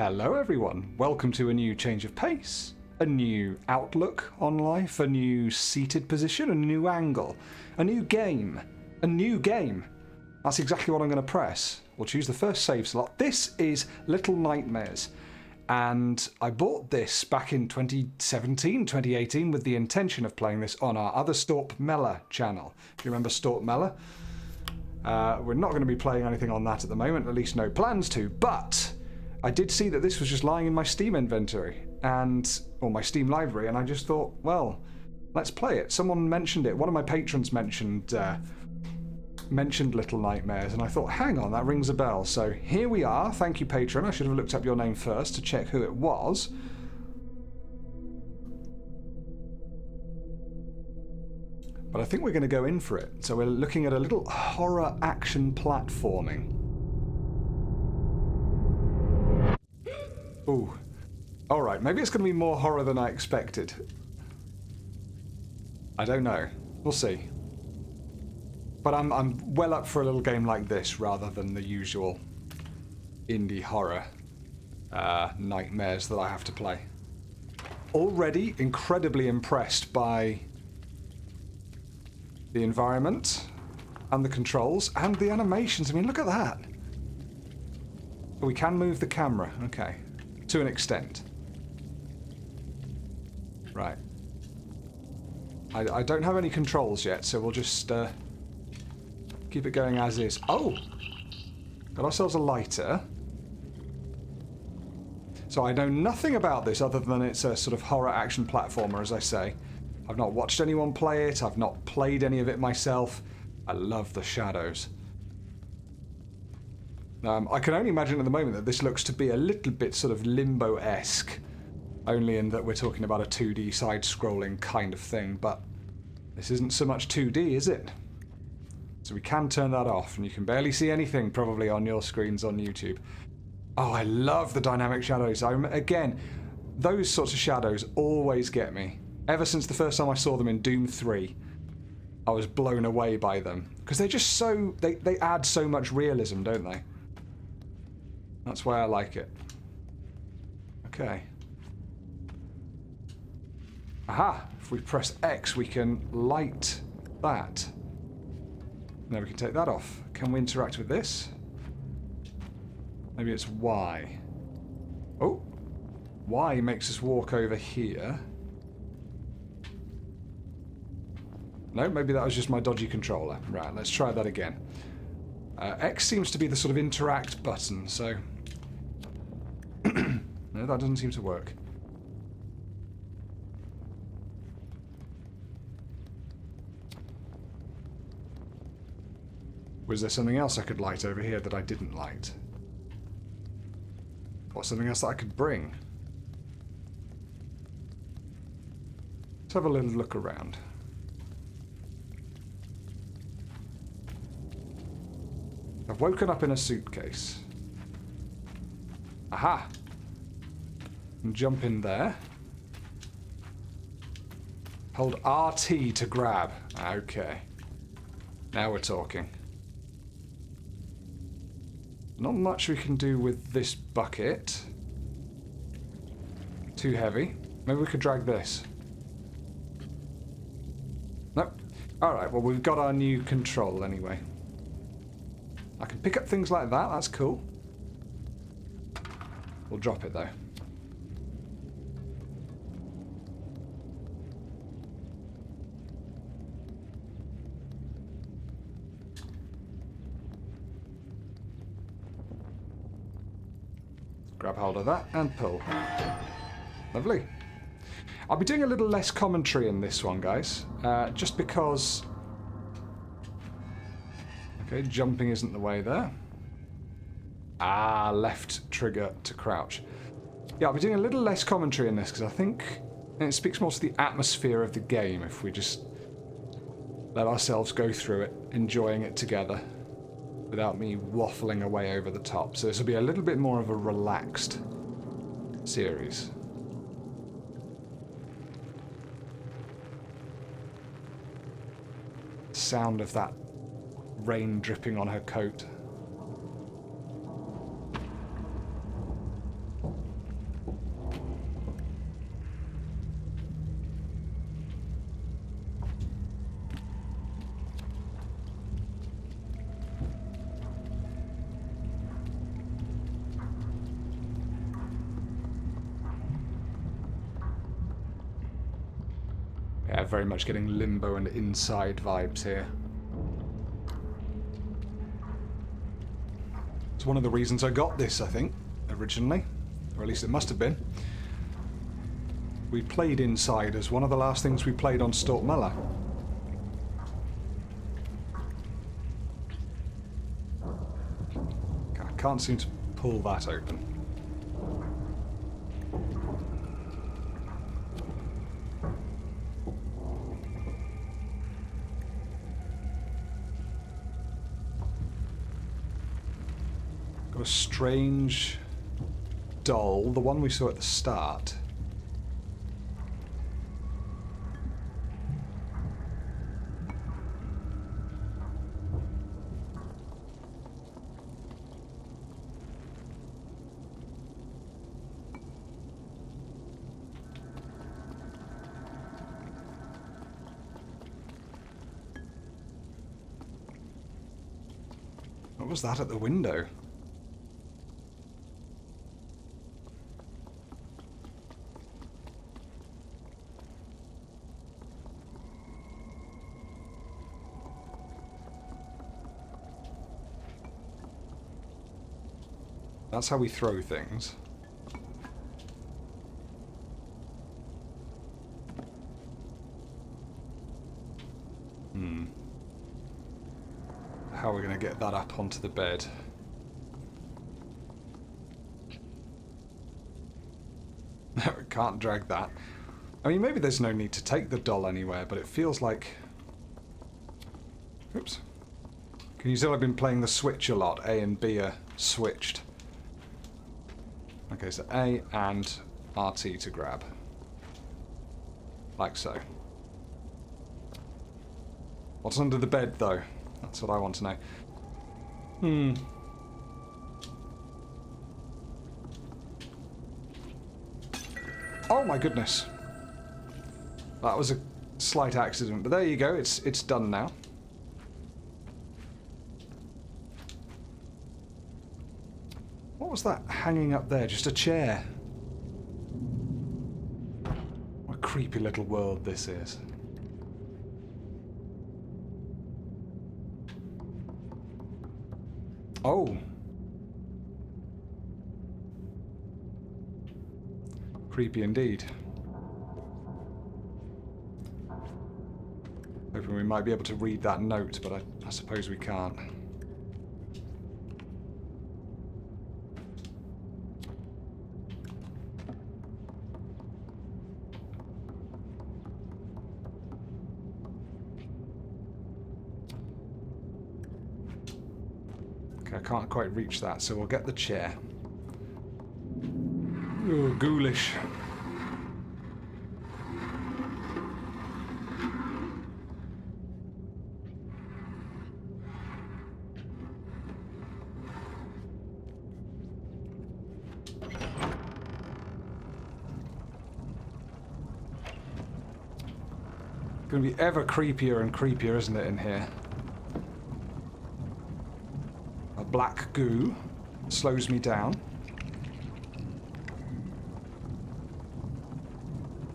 Hello everyone, welcome to a new change of pace, a new outlook on life, a new seated position, a new angle, a new game, a new game. That's exactly what I'm going to press. We'll choose the first save slot. This is Little Nightmares, and I bought this back in 2017, 2018 with the intention of playing this on our other Storp Mella channel. Do you remember Storp Mella? We're not going to be playing anything on that at the moment, at least no plans to, but I did see that this was just lying in my Steam inventory, or my Steam library, and I just thought, well, let's play it. Someone mentioned it. One of my patrons mentioned Little Nightmares, and I thought, hang on, that rings a bell. So here we are. Thank you, patron. I should have looked up your name first to check who it was. But I think we're going to go in for it. So we're looking at a little horror action platforming. Ooh. Alright, maybe it's going to be more horror than I expected. I don't know. We'll see. But I'm well up for a little game like this rather than the usual indie horror nightmares that I have to play. Already incredibly impressed by the environment and the controls and the animations. I mean, look at that. We can move the camera. Okay. To an extent. Right. I don't have any controls yet, so we'll just keep it going as is. Oh! Got ourselves a lighter. So I know nothing about this other than it's a sort of horror action platformer, as I say. I've not watched anyone play it. I've not played any of it myself. I love the shadows. I can only imagine at the moment that this looks to be a little bit sort of Limbo-esque, only in that we're talking about a 2D side-scrolling kind of thing, but this isn't so much 2D, is it? So we can turn that off, and you can barely see anything probably on your screens on YouTube. Oh, I love the dynamic shadows. Again, those sorts of shadows always get me. Ever since the first time I saw them in Doom 3, I was blown away by them. Because they're just so... They add so much realism, don't they? That's why I like it. Okay. Aha! If we press X, we can light that. Now we can take that off. Can we interact with this? Maybe it's Y. Oh! Y makes us walk over here. No, maybe that was just my dodgy controller. Right, let's try that again. X seems to be the sort of interact button, so... No, that doesn't seem to work. Was there something else I could light over here that I didn't light? Or something else that I could bring? Let's have a little look around. I've woken up in a suitcase. Aha! And jump in there. Hold RT to grab. Okay. Now we're talking. Not much we can do with this bucket. Too heavy. Maybe we could drag this. Nope. Alright, well we've got our new control anyway. I can pick up things like that, that's cool. We'll drop it though. Grab hold of that and pull. Lovely. I'll be doing a little less commentary in this one, guys. Just because... Okay, jumping isn't the way there. Ah, left trigger to crouch. Yeah, I'll be doing a little less commentary in this because I think it speaks more to the atmosphere of the game if we just let ourselves go through it, enjoying it together, without me waffling away over the top. So this will be a little bit more of a relaxed series. Sound of that rain dripping on her coat. Yeah, very much getting Limbo and Inside vibes here. It's one of the reasons I got this, I think, originally. Or at least it must have been. We played Inside as one of the last things we played on Stortmuller. I can't seem to pull that open. Got a strange doll, the one we saw at the start. What was that at the window? That's how we throw things. How are we going to get that up onto the bed? No, we can't drag that. I mean, maybe there's no need to take the doll anywhere, but it feels like... Oops. Can you tell I've been playing the Switch a lot? A and B are switched. Okay, so A and RT to grab. Like so. What's under the bed, though? That's what I want to know. Oh my goodness. That was a slight accident, but there you go, it's done now. What was that hanging up there? Just a chair. What a creepy little world this is. Oh. Creepy indeed. Hoping we might be able to read that note, but I suppose we can't. I can't quite reach that, so we'll get the chair. Ooh, ghoulish. Gonna be ever creepier and creepier, isn't it, in here? Black goo slows me down.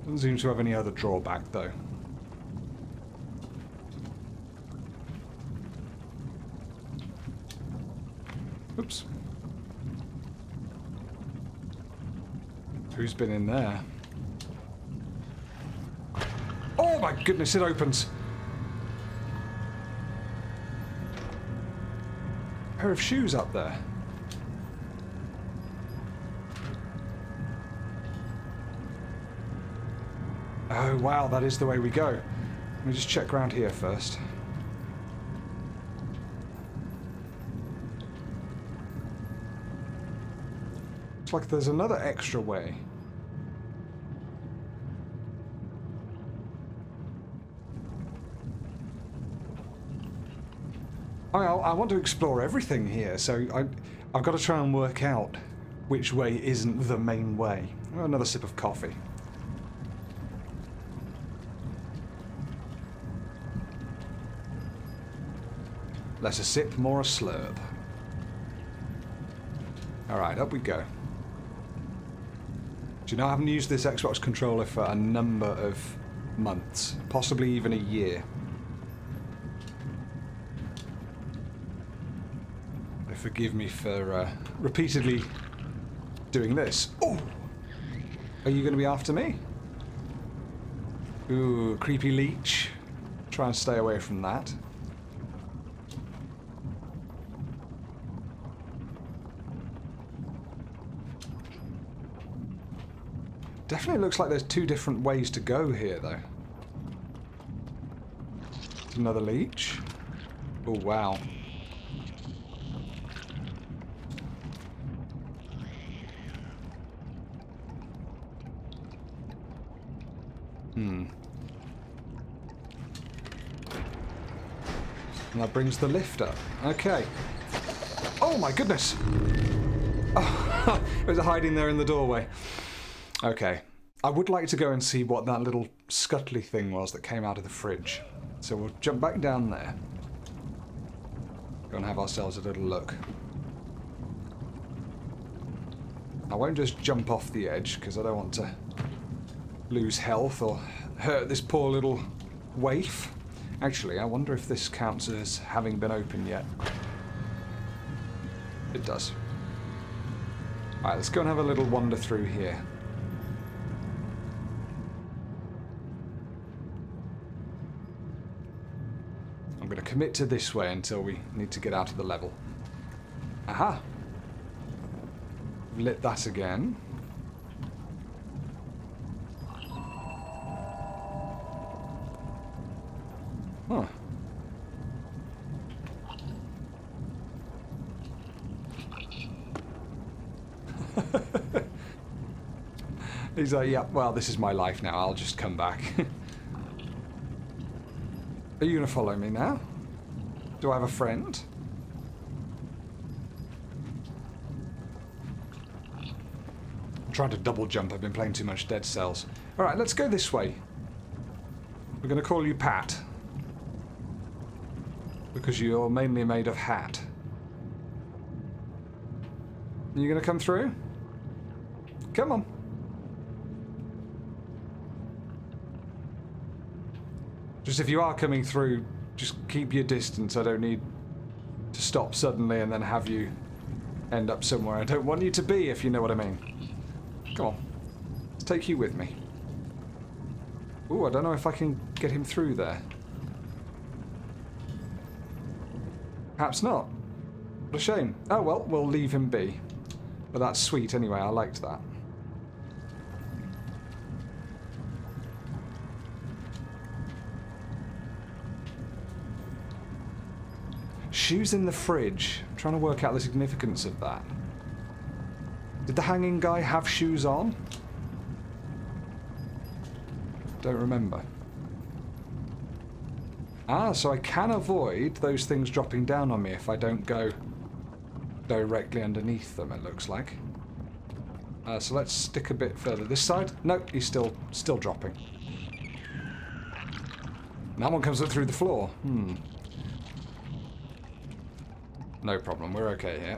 Doesn't seem to have any other drawback, though. Oops. Who's been in there? Oh my goodness, it opens! Pair of shoes up there. Oh wow, that is the way we go. Let me just check around here first. Looks like there's another extra way. I want to explore everything here, so I've got to try and work out which way isn't the main way. Another sip of coffee. Less a sip, more a slurp. Alright, up we go. Do you know, I haven't used this Xbox controller for a number of months, possibly even a year. Forgive me for repeatedly doing this. Oh! Are you going to be after me? Ooh, creepy leech. Try and stay away from that. Definitely looks like there's two different ways to go here, though. There's another leech. Oh, wow. And that brings the lift up. Okay. Oh my goodness! Oh, it was hiding there in the doorway. Okay. I would like to go and see what that little scuttly thing was that came out of the fridge. So we'll jump back down there. Go and have ourselves a little look. I won't just jump off the edge, because I don't want to lose health or hurt this poor little waif. Actually, I wonder if this counts as having been opened yet. It does. Alright, let's go and have a little wander through here. I'm going to commit to this way until we need to get out of the level. Aha! Lit that again. Huh. He's like, yeah, well, this is my life now. I'll just come back. Are you going to follow me now? Do I have a friend? I'm trying to double jump. I've been playing too much Dead Cells. Alright, let's go this way. We're going to call you Pat. Because you're mainly made of hat. Are you going to come through? Come on. Just if you are coming through, just keep your distance. I don't need to stop suddenly and then have you end up somewhere I don't want you to be, if you know what I mean. Come on. Let's take you with me. Ooh, I don't know if I can get him through there. Perhaps not. What a shame. Oh well, we'll leave him be. But that's sweet anyway, I liked that. Shoes in the fridge. I'm trying to work out the significance of that. Did the hanging guy have shoes on? Don't remember. Ah, so I can avoid those things dropping down on me if I don't go directly underneath them, it looks like. So let's stick a bit further this side. Nope, he's still dropping. That one comes up through the floor. No problem, we're okay here.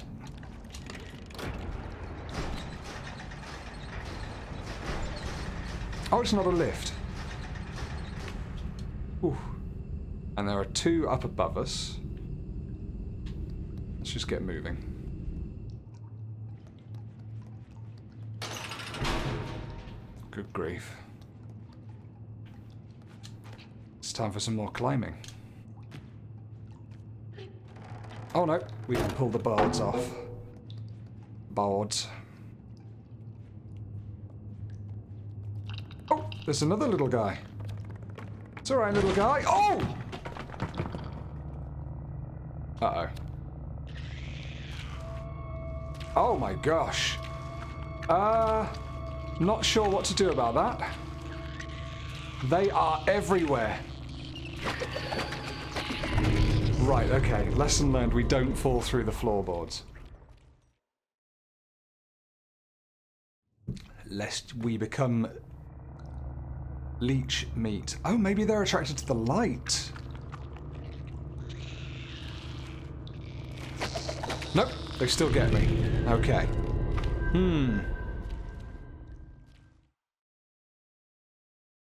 Oh, it's not a lift. Ooh. And there are two up above us. Let's just get moving. Good grief. It's time for some more climbing. Oh no, we can pull the boards off. Boards. Oh, there's another little guy. It's alright, little guy. Oh! Uh-oh. Oh my gosh. Not sure what to do about that. They are everywhere. Right, okay. Lesson learned, we don't fall through the floorboards. Lest we become leech meat. Oh, maybe they're attracted to the light. Nope, they still get me. Okay.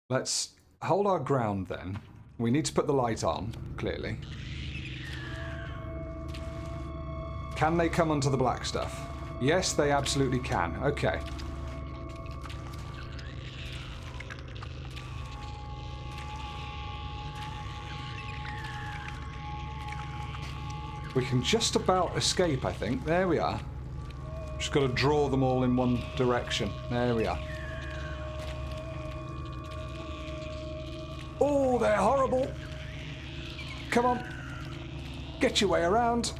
Let's hold our ground then. We need to put the light on, clearly. Can they come onto the black stuff? Yes, they absolutely can. Okay. We can just about escape, I think. There we are. Just got to draw them all in one direction. There we are. Oh, they're horrible. Come on. Get your way around.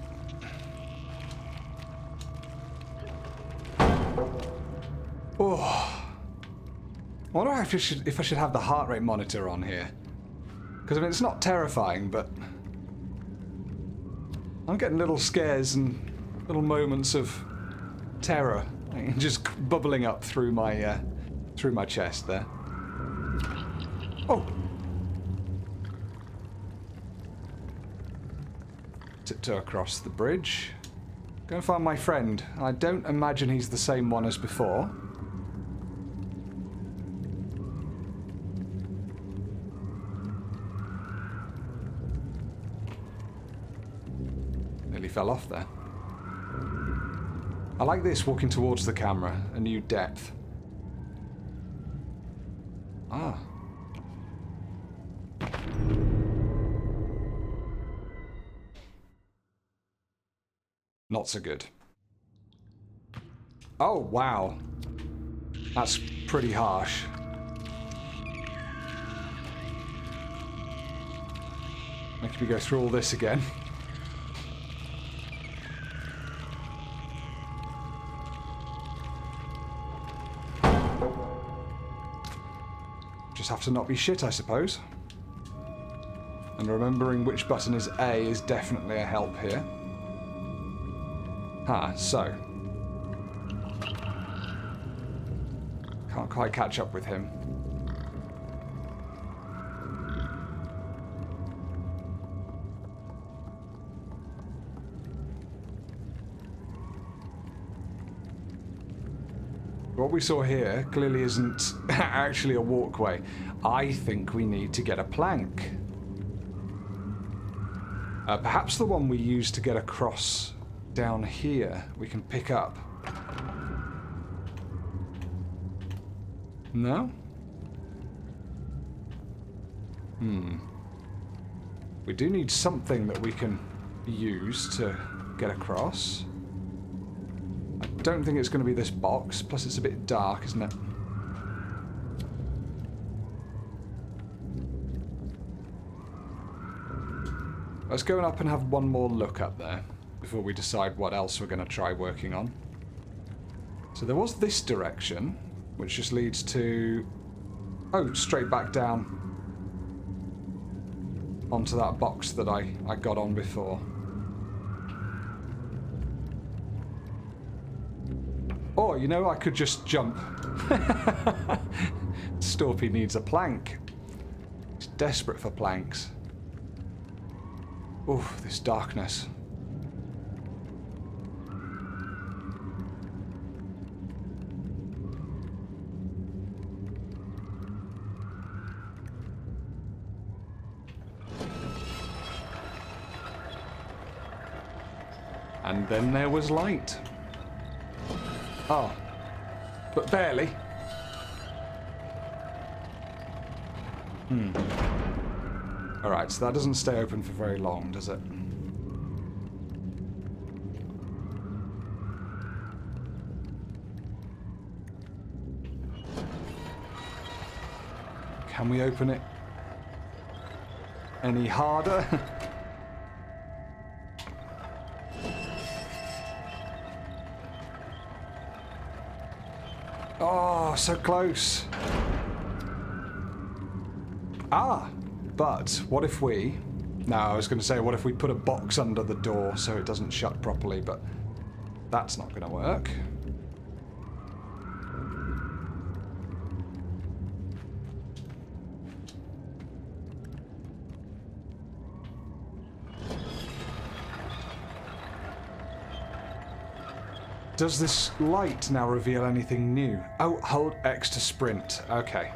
Oh. I wonder if I should have the heart rate monitor on here. Because I mean, it's not terrifying, but I'm getting little scares and little moments of terror just bubbling up through my chest there. Oh. Tiptoe across the bridge. Go and find my friend. I don't imagine he's the same one as before. Nearly fell off there. I like this, walking towards the camera, a new depth. Ah. Not so good. Oh, wow. That's pretty harsh. Making me go through all this again. Just have to not be shit, I suppose. And remembering which button is A is definitely a help here. So. Can't quite catch up with him. What we saw here clearly isn't actually a walkway. I think we need to get a plank. Perhaps the one we used to get across down here we can pick up. No? We do need something that we can use to get across. I don't think it's going to be this box, plus it's a bit dark, isn't it? Let's go up and have one more look up there before we decide what else we're going to try working on. So there was this direction, which just leads to... oh, straight back down onto that box that I got on before. Or, you know, I could just jump. Storpy needs a plank. He's desperate for planks. Ooh, this darkness. And then there was light. Oh, but barely. Alright, so that doesn't stay open for very long, does it? Can we open it any harder? Oh, so close. Ah, but what if we... No, I was going to say, what if we put a box under the door so it doesn't shut properly, but that's not going to work. Does this light now reveal anything new? Oh, hold X to sprint. Okay.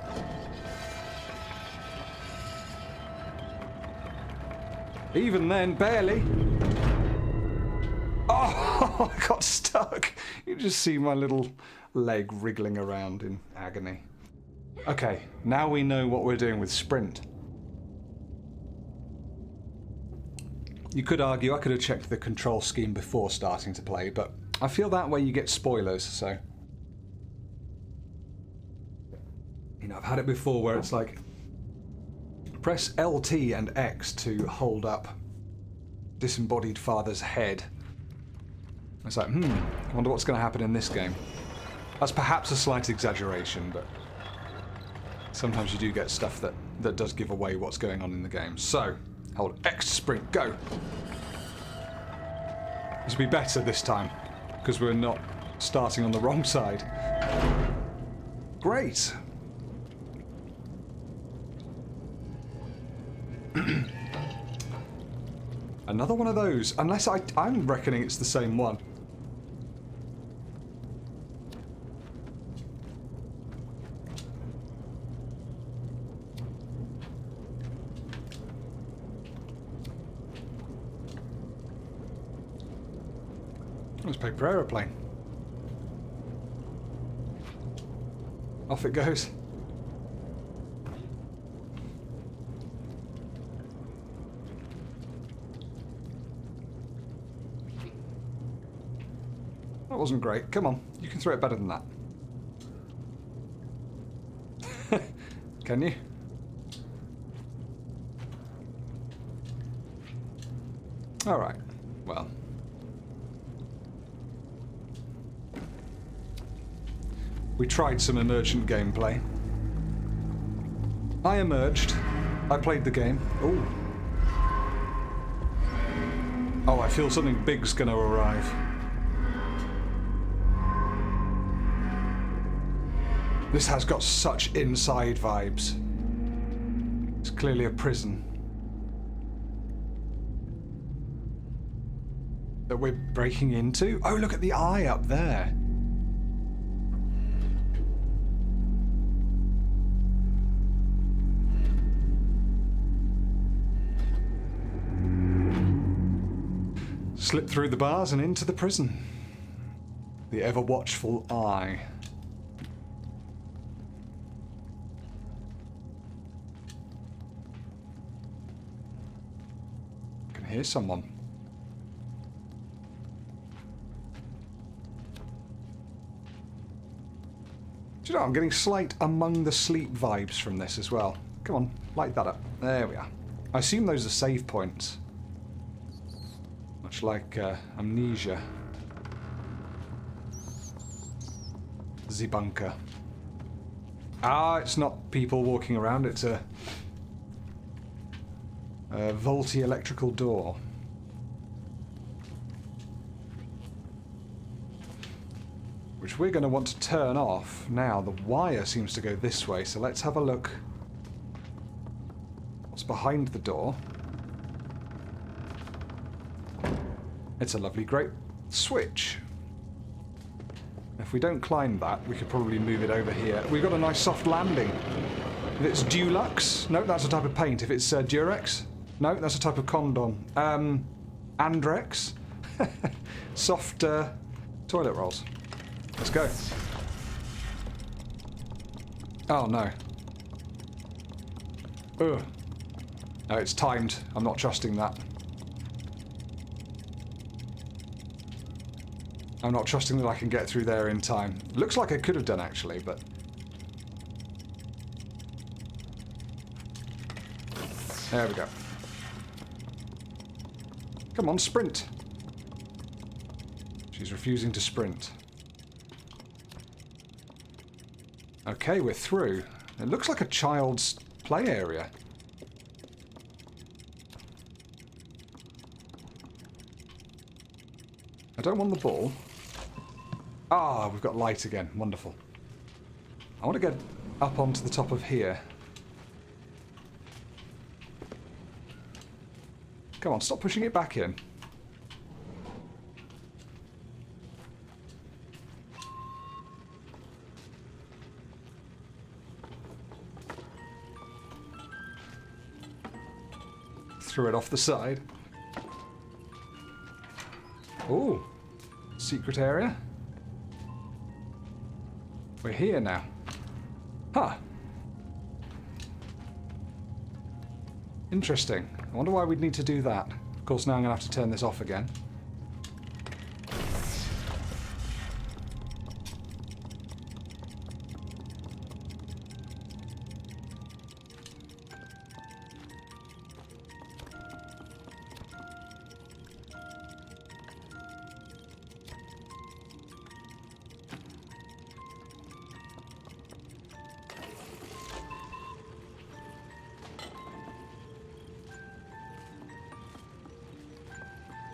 Even then, barely. Oh, I got stuck. You just see my little leg wriggling around in agony. Okay, now we know what we're doing with sprint. You could argue I could have checked the control scheme before starting to play, but I feel that way you get spoilers, so... You know, I've had it before where it's like, press LT and X to hold up disembodied father's head. It's like, I wonder what's going to happen in this game. That's perhaps a slight exaggeration, but sometimes you do get stuff that does give away what's going on in the game. So, hold X to sprint, go! This will be better this time, because we're not starting on the wrong side. Great! Another one of those, unless I'm reckoning it's the same one. Let's paper aeroplane. Off it goes. That wasn't great. Come on, you can throw it better than that. Can you? Alright, well. We tried some emergent gameplay. I emerged. I played the game. Ooh. Oh, I feel something big's gonna arrive. This has got such inside vibes. It's clearly a prison that we're breaking into. Oh, look at the eye up there. Slip through the bars and into the prison. The ever-watchful eye. I can hear someone. Do you know, I'm getting slight among the sleep vibes from this as well. Come on, light that up. There we are. I assume those are save points. Much like Amnesia. The bunker. Ah, it's not people walking around, it's a vaulty electrical door. Which we're going to want to turn off now. The wire seems to go this way, so let's have a look. What's behind the door? It's a lovely great switch. If we don't climb that, we could probably move it over here. We've got a nice soft landing. If it's Dulux, no, that's a type of paint. If it's Durex, no, that's a type of condom. Andrex, soft toilet rolls. Let's go. Oh no. Ugh. No, it's timed. I'm not trusting that. I'm not trusting that I can get through there in time. Looks like I could have done, actually, but... There we go. Come on, sprint. She's refusing to sprint. Okay, we're through. It looks like a child's play area. I don't want the ball. Ah, we've got light again. Wonderful. I want to get up onto the top of here. Come on, stop pushing it back in. threw it off the side. Ooh. Secret area. We're here now. Huh. Interesting. I wonder why we'd need to do that. Of course, now I'm going to have to turn this off again.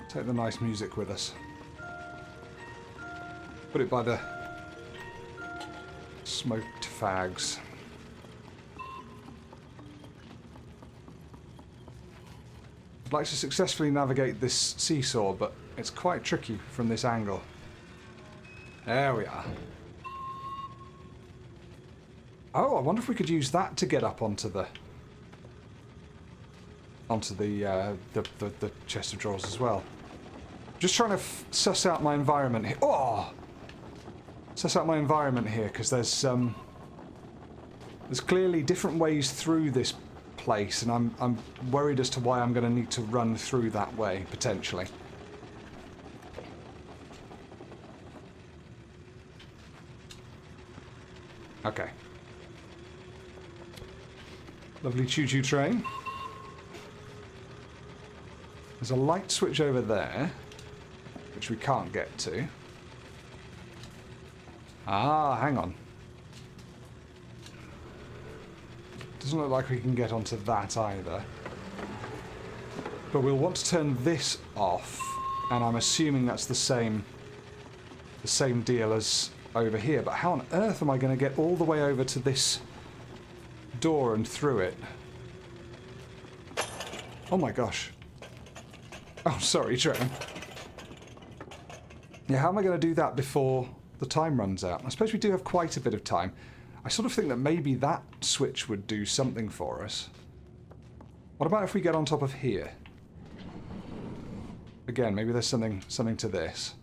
Take the nice music with us. Put it by the smoked fags. I'd like to successfully navigate this seesaw, but it's quite tricky from this angle. There we are. Oh, I wonder if we could use that to get up onto the chest of drawers as well. Just trying to suss out my environment here. Oh! Suss out my environment here, because there's clearly different ways through this place, and I'm worried as to why I'm going to need to run through that way, potentially. Okay. Lovely choo-choo train. There's a light switch over there, which we can't get to. Ah, hang on. Doesn't look like we can get onto that either. But we'll want to turn this off, and I'm assuming that's the same deal as over here. But how on earth am I going to get all the way over to this door and through it? Oh my gosh. Oh, sorry, train. Yeah, how am I going to do that before the time runs out? I suppose we do have quite a bit of time. I sort of think that maybe that switch would do something for us. What about if we get on top of here? Again, maybe there's something to this.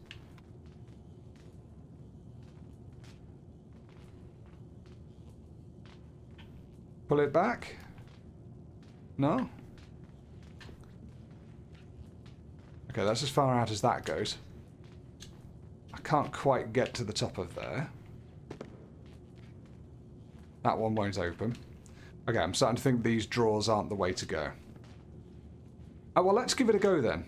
Pull it back? No? Okay, that's as far out as that goes. I can't quite get to the top of there. That one won't open. Okay, I'm starting to think these drawers aren't the way to go. Oh, well, let's give it a go then.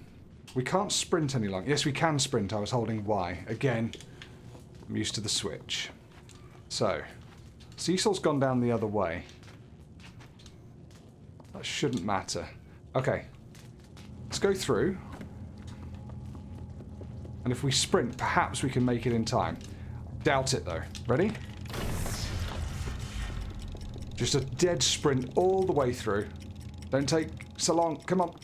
We can't sprint any longer. Yes, we can sprint. I was holding Y. Again, I'm used to the switch. So, seesaw's gone down the other way. That shouldn't matter. Okay, let's go through. And if we sprint, perhaps we can make it in time. Doubt it, though. Ready? Just a dead sprint all the way through. Don't take so long. Come on.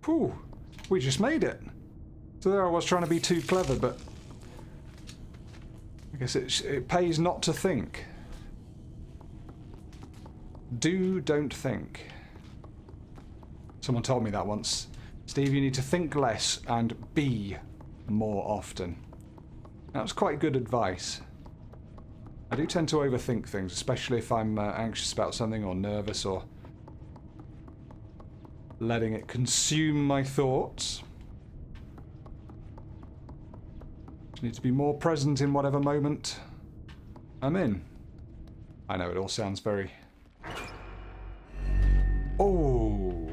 Whew. We just made it. So there I was trying to be too clever, but I guess it pays not to think. Don't think. Someone told me that once. Steve, you need to think less and be more often. That was quite good advice. I do tend to overthink things, especially if I'm anxious about something or nervous or letting it consume my thoughts. I need to be more present in whatever moment I'm in. I know it all sounds very... Oh.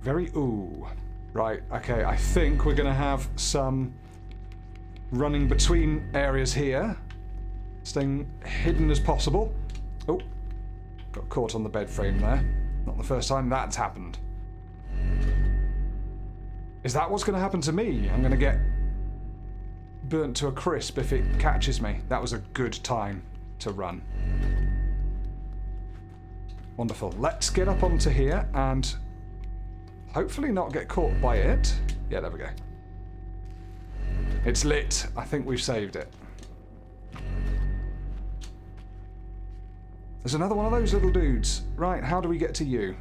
Very ooh. Right, okay, I think we're going to have some running between areas here. Staying hidden as possible. Oh. Got caught on the bed frame there. Not the first time that's happened. Is that what's going to happen to me? I'm going to get burnt to a crisp if it catches me. That was a good time to run. Wonderful. Let's get up onto here and hopefully not get caught by it. Yeah, there we go. It's lit. I think we've saved it. There's another one of those little dudes. Right, how do we get to you?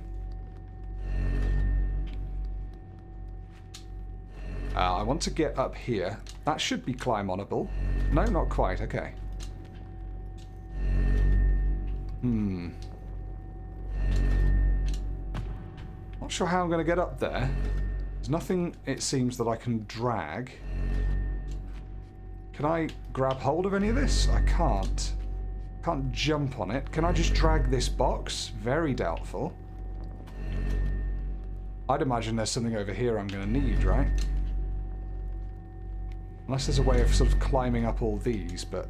I want to get up here. That should be climb-onable. No, not quite. Okay. Not sure how I'm going to get up there. There's nothing, it seems, that I can drag. Can I grab hold of any of this? I can't. Can't jump on it. Can I just drag this box? Very doubtful. I'd imagine there's something over here I'm going to need, right? Unless there's a way of sort of climbing up all these, but...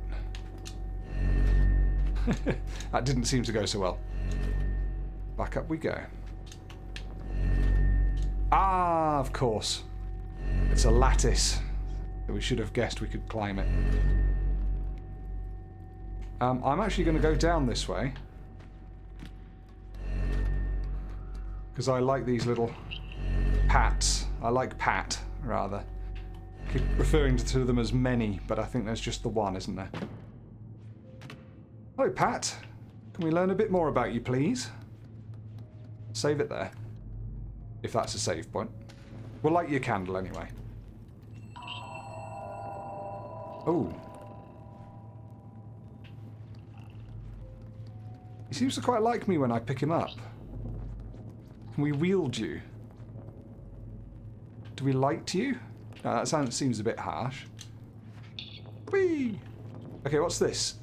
that didn't seem to go so well. Back up we go. Ah, of course. It's a lattice. We should have guessed we could climb it. I'm actually going to go down this way. Because I like these little pats. I like Pat, rather. Keep referring to them as many, but I think there's just the one, isn't there? Hello, Pat. Can we learn a bit more about you, please? Save it there. If that's a save point. We'll light your candle anyway. Oh. He seems to quite like me when I pick him up. Can we wield you? Do we light you? No, that seems a bit harsh. Whee! Okay, what's this?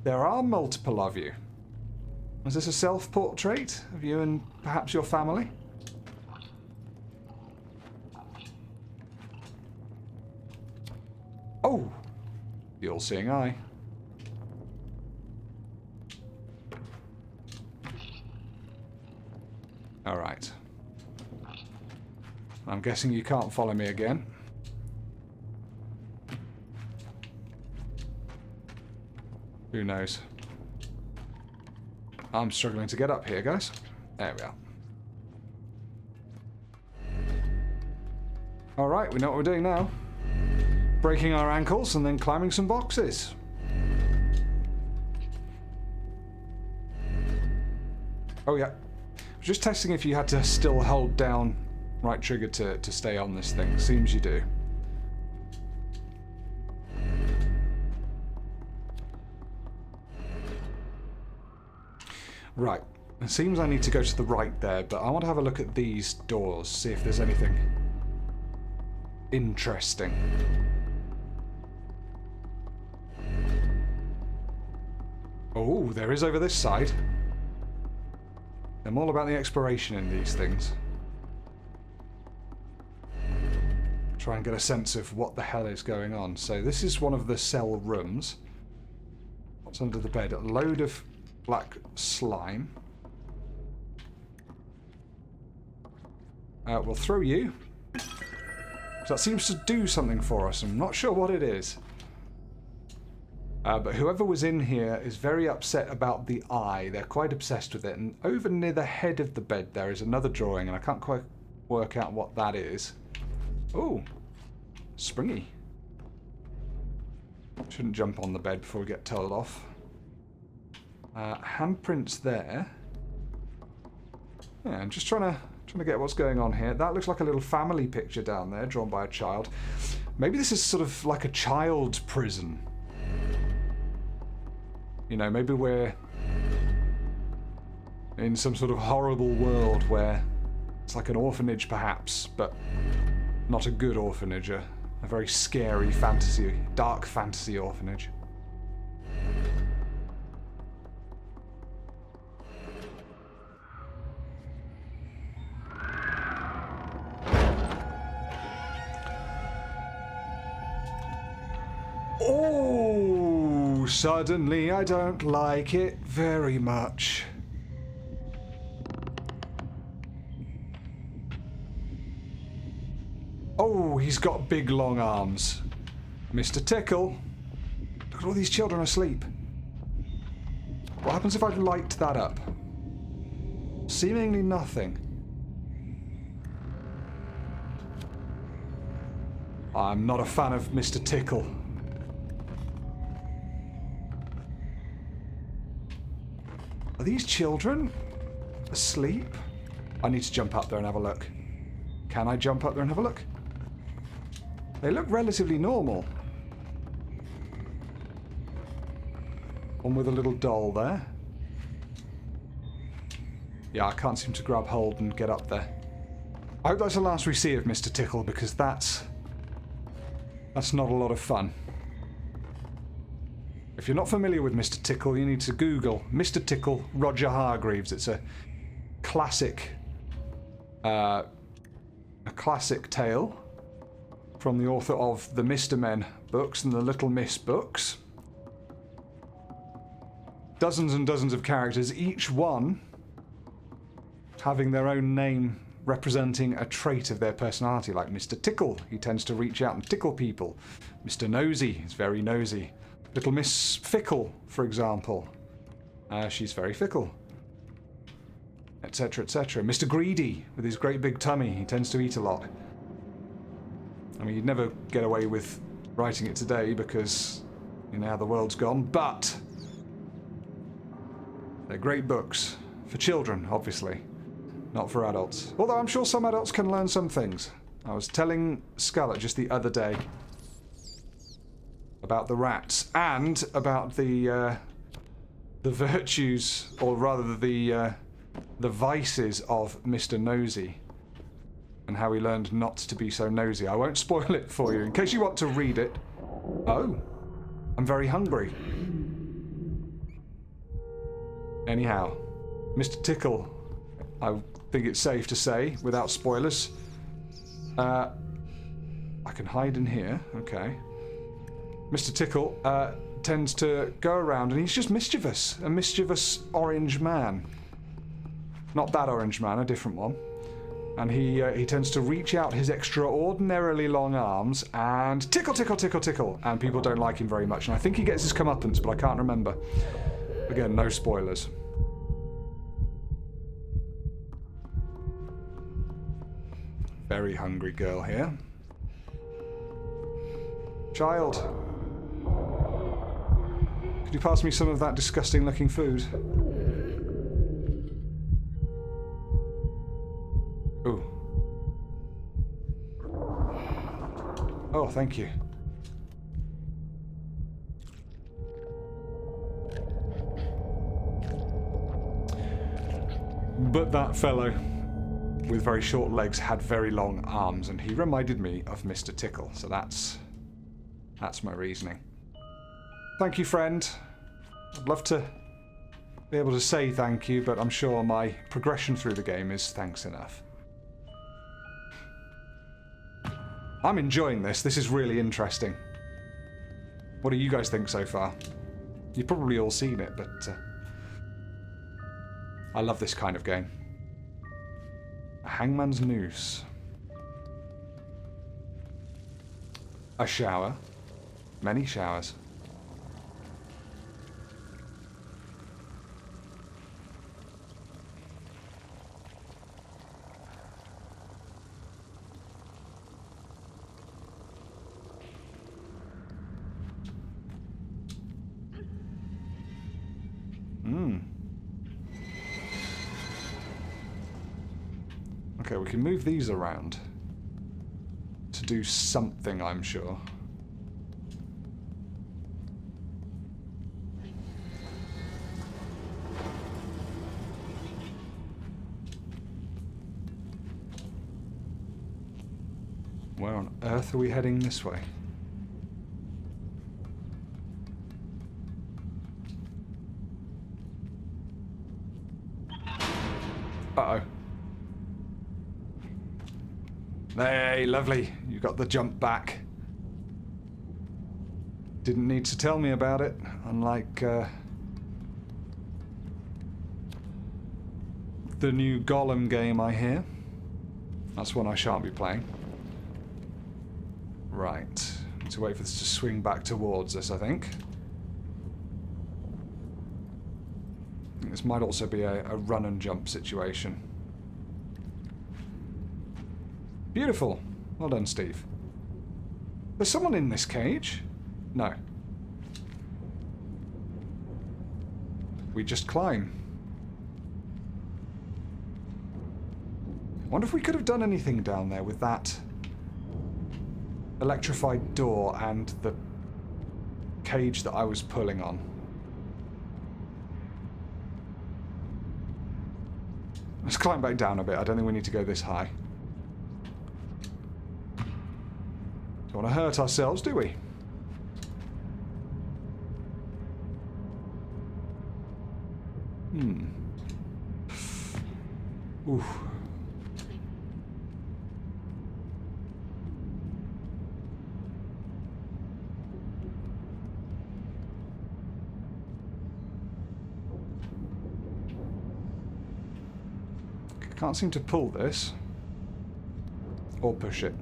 There are multiple of you. Was this a self-portrait of you and perhaps your family? Oh! The all-seeing eye. Alright. I'm guessing you can't follow me again. Who knows? I'm struggling to get up here, guys. There we are. Alright, we know what we're doing now. Breaking our ankles and then climbing some boxes. Oh yeah. Just testing if you had to still hold down right trigger to stay on this thing. Seems you do. Right. It seems I need to go to the right there, but I want to have a look at these doors, see if there's anything interesting. Oh, there is over this side. I'm all about the exploration in these things. Try and get a sense of what the hell is going on. So this is one of the cell rooms. What's under the bed? A load of black slime. We'll throw you. So that seems to do something for us. I'm not sure what it is. But whoever was in here is very upset about the eye. They're quite obsessed with it. And over near the head of the bed there is another drawing, and I can't quite work out what that is. Oh, springy. Shouldn't jump on the bed before we get told off. Handprints there. Yeah, I'm just trying to get what's going on here. That looks like a little family picture down there, drawn by a child. Maybe this is sort of like a child prison. You know, maybe we're in some sort of horrible world where it's like an orphanage, perhaps, but not a good orphanage, a very scary fantasy, dark fantasy orphanage. Oh, suddenly I don't like it very much. Oh, he's got big long arms. Mr. Tickle. Look at all these children asleep. What happens if I light that up? Seemingly nothing. I'm not a fan of Mr. Tickle. Are these children asleep? I need to jump up there and have a look. Can I jump up there and have a look? They look relatively normal. One with a little doll there. Yeah, I can't seem to grab hold and get up there. I hope that's the last we see of Mr. Tickle, because that's not a lot of fun. If you're not familiar with Mr. Tickle, you need to Google Mr. Tickle, Roger Hargreaves. It's a classic tale from the author of the Mr. Men books and the Little Miss books. Dozens and dozens of characters, each one having their own name representing a trait of their personality, like Mr. Tickle. He tends to reach out and tickle people. Mr. Nosy is very nosy. Little Miss Fickle, for example. She's very fickle. Etc., etc. Mr. Greedy, with his great big tummy, he tends to eat a lot. I mean, you'd never get away with writing it today because you know how the world's gone, but they're great books. For children, obviously. Not for adults. Although I'm sure some adults can learn some things. I was telling Scarlett just the other day about the rats and about the virtues, or rather the vices of Mr. Nosy, and how he learned not to be so nosy. I won't spoil it for you in case you want to read it. Oh, I'm very hungry. Anyhow, Mr. Tickle, I think it's safe to say, without spoilers. I can hide in here, okay. Mr. Tickle tends to go around and he's just mischievous. A mischievous orange man. Not that orange man, a different one. And he tends to reach out his extraordinarily long arms and tickle, tickle, tickle, tickle. And people don't like him very much. And I think he gets his comeuppance, but I can't remember. Again, no spoilers. Very hungry girl here. Child. Could you pass me some of that disgusting looking food? Ooh. Oh, thank you. But that fellow with very short legs had very long arms, and he reminded me of Mr. Tickle, so that's my reasoning. Thank you, friend. I'd love to be able to say thank you, but I'm sure my progression through the game is thanks enough. I'm enjoying this. This is really interesting. What do you guys think so far? You've probably all seen it, but I love this kind of game. A hangman's noose. A shower. Many showers. Okay, we can move these around to do something, I'm sure. Where on earth are we heading this way? Uh-oh. Hey, lovely. You got the jump back. Didn't need to tell me about it, unlike the new Golem game, I hear. That's one I shan't be playing. Right. Need to wait for this to swing back towards us, I think. This might also be a run and jump situation. Beautiful. Well done, Steve. There's someone in this cage? No. We just climb. I wonder if we could have done anything down there with that electrified door and the cage that I was pulling on. Let's climb back down a bit. I don't think we need to go this high. Don't want to hurt ourselves, do we? Ooh. Can't seem to pull this. Or push it.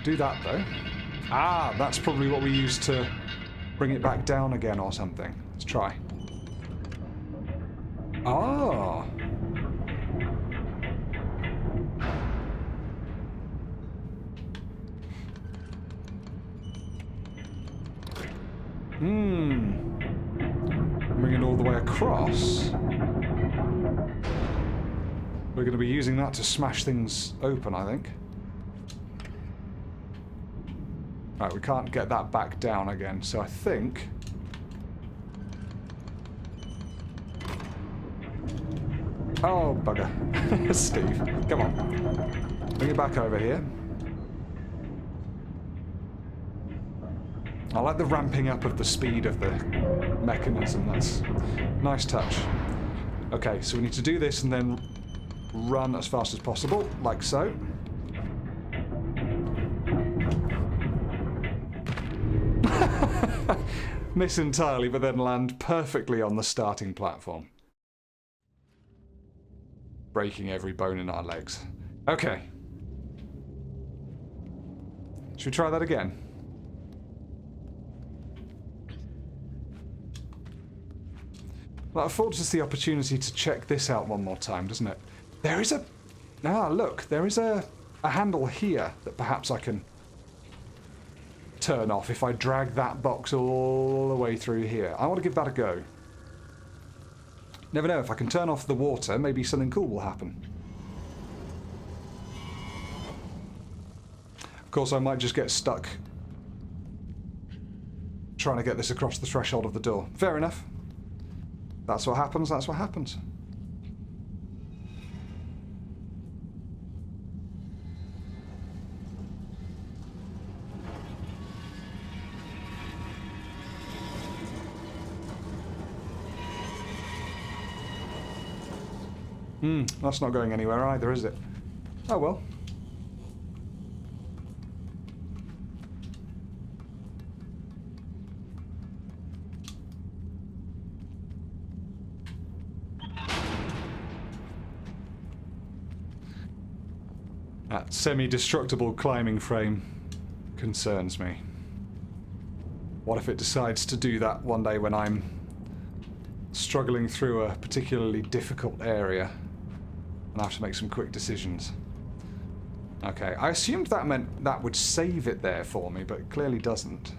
Do that, though. Ah, that's probably what we used to bring it back down again or something. Let's try. Ah. Bring it all the way across. We're going to be using that to smash things open, I think. Right, we can't get that back down again, so I think... Oh, bugger. Steve, come on. Bring it back over here. I like the ramping up of the speed of the mechanism. That's a nice touch. Okay, so we need to do this and then run as fast as possible, like so. Miss entirely, but then land perfectly on the starting platform. Breaking every bone in our legs. Okay. Should we try that again? That affords us the opportunity to check this out one more time, doesn't it? There is a... Ah, look, there is a handle here that perhaps I can turn off if I drag that box all the way through here. I want to give that a go. Never know, if I can turn off the water, maybe something cool will happen. Of course, I might just get stuck trying to get this across the threshold of the door. Fair enough. That's what happens, that's what happens. That's not going anywhere either, is it? Oh well. That semi-destructible climbing frame concerns me. What if it decides to do that one day when I'm struggling through a particularly difficult area and I have to make some quick decisions? Okay, I assumed that meant that would save it there for me, but it clearly doesn't.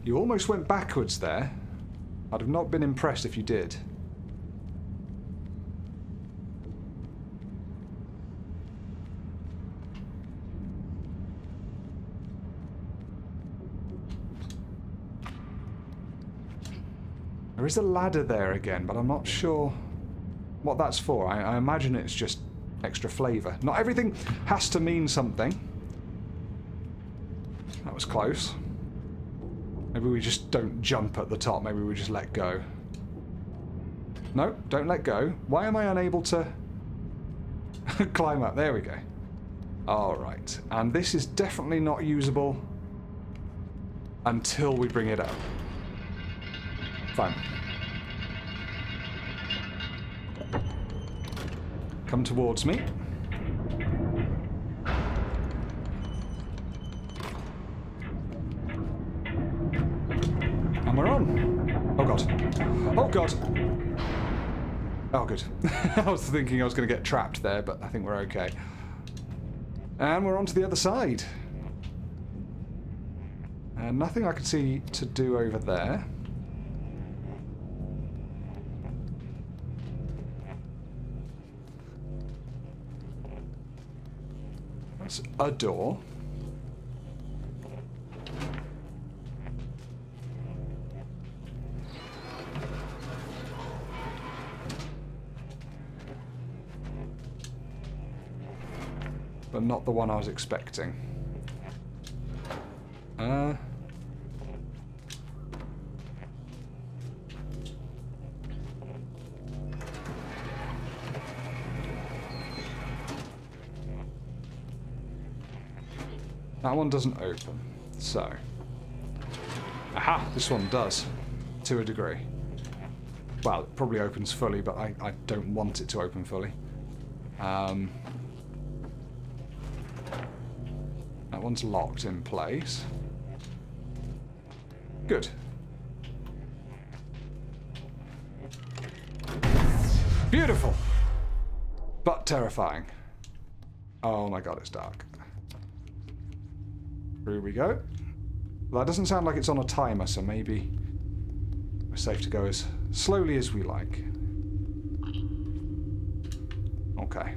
You almost went backwards there. I'd have not been impressed if you did. There is a ladder there again, but I'm not sure what that's for. I imagine it's just extra flavour. Not everything has to mean something. That was close. Maybe we just don't jump at the top. Maybe we just let go. No, don't let go. Why am I unable to climb up? There we go. Alright. And this is definitely not usable until we bring it up. Fine. Come towards me. And we're on. Oh god. Oh god. Oh, good. I was thinking I was going to get trapped there, but I think we're okay. And we're on to the other side. And nothing I can see to do over there. That's a door. But not the one I was expecting. That one doesn't open, so... Aha! This one does, to a degree. Well, it probably opens fully, but I don't want it to open fully. That one's locked in place. Good. Beautiful! But terrifying. Oh my god, it's dark. Here we go. Well, that doesn't sound like it's on a timer, so maybe we're safe to go as slowly as we like. Okay.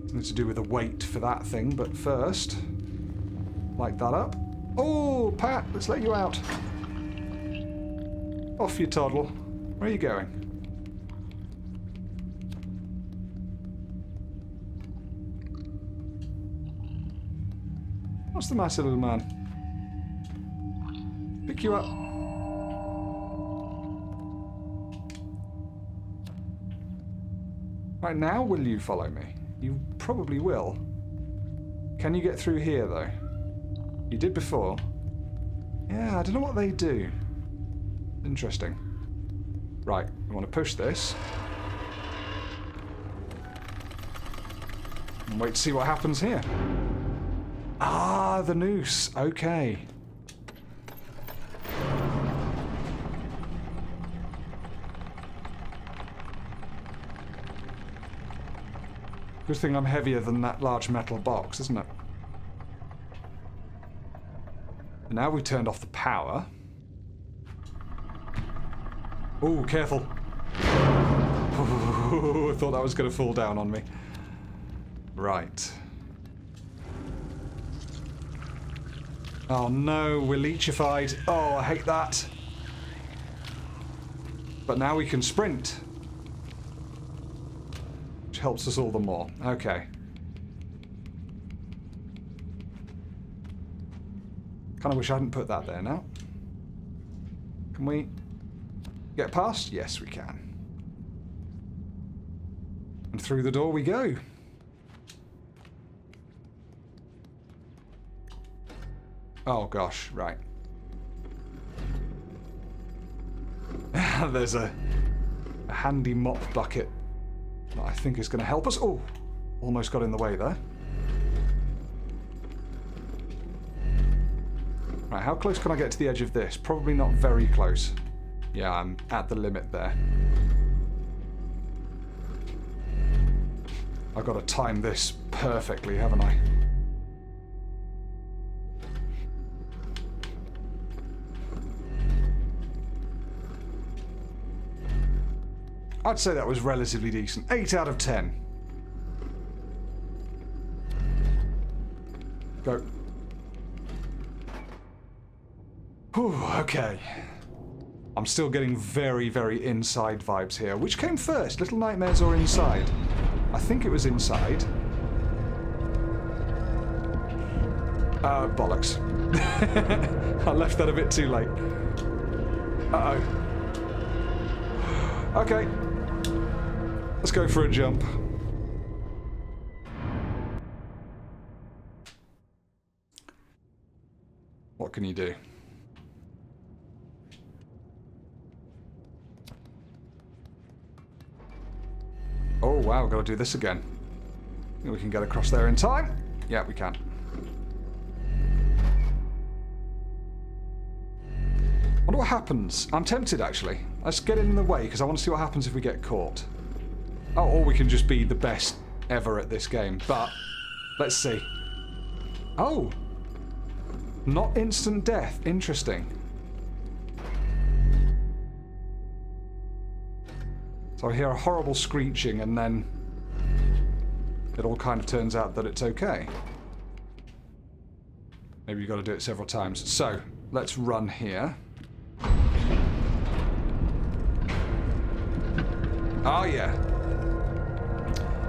Something to do with the weight for that thing, but first, light that up. Oh, Pat, let's let you out. Off you toddle. Where are you going? What's the matter, little man? Pick you up. Right, now will you follow me? You probably will. Can you get through here, though? You did before. Yeah, I don't know what they do. Interesting. Right, we want to push this. And wait to see what happens here. Ah, the noose. Okay. Good thing I'm heavier than that large metal box, isn't it? And now we turned off the power. Oh, careful. I thought that was going to fall down on me. Right. Oh no, we're leechified. Oh, I hate that. But now we can sprint. Which helps us all the more. Okay. Kind of wish I hadn't put that there now. Can we get past? Yes, we can. And through the door we go. Oh gosh, right. There's a handy mop bucket that I think is going to help us. Oh, almost got in the way there. Right, how close can I get to the edge of this? Probably not very close. Yeah, I'm at the limit there. I've got to time this perfectly, haven't I? I'd say that was relatively decent. 8 out of 10. Go. Whew, okay. I'm still getting very, very inside vibes here. Which came first, Little Nightmares or Inside? I think it was Inside. Bollocks. I left that a bit too late. Uh-oh. Okay. Let's go for a jump. What can you do? Oh wow, gotta do this again. Think we can get across there in time? Yeah, we can. Wonder what happens. I'm tempted, actually. Let's get in the way, because I want to see what happens if we get caught. Oh, or we can just be the best ever at this game. But, let's see. Oh! Not instant death. Interesting. So I hear a horrible screeching, and then it all kind of turns out that it's okay. Maybe you've got to do it several times. So, let's run here. Oh, yeah.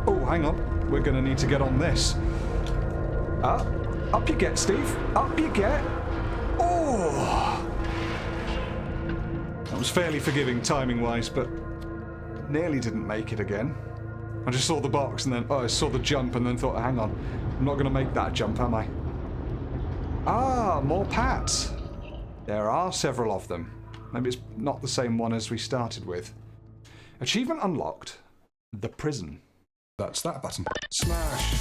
Oh, hang on. We're going to need to get on this. Up you get, Steve. Up you get. Oh! That was fairly forgiving timing-wise, but nearly didn't make it again. I just saw the box and then, I saw the jump and then thought, hang on, I'm not going to make that jump, am I? Ah, more pats. There are several of them. Maybe it's not the same one as we started with. Achievement unlocked. The prison. That's that button. Smash.